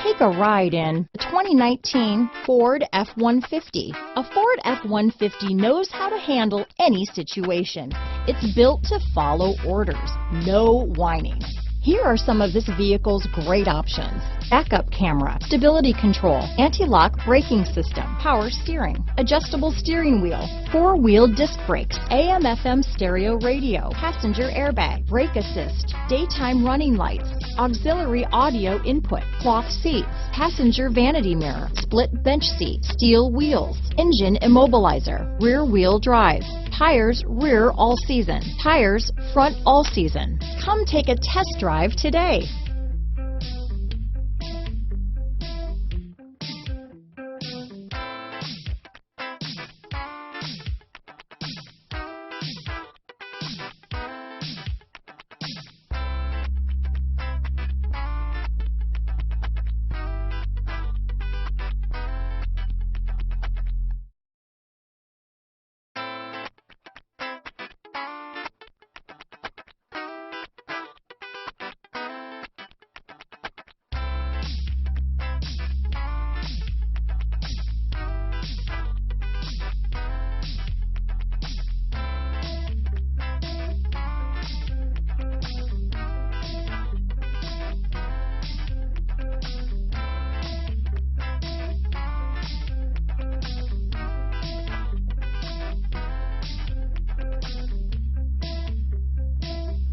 Take a ride in the 2019 Ford F-150. A Ford F-150 knows how to handle any situation. It's built to follow orders, no whining. Here are some of this vehicle's great options: backup camera, stability control, anti-lock braking system, power steering, adjustable steering wheel, four-wheel disc brakes, AM/FM stereo radio, passenger airbag, brake assist, daytime running lights, auxiliary audio input, cloth seats, passenger vanity mirror, split bench seat, steel wheels, engine immobilizer, rear wheel drive, tires rear all season, tires front all season. Come take a test drive today.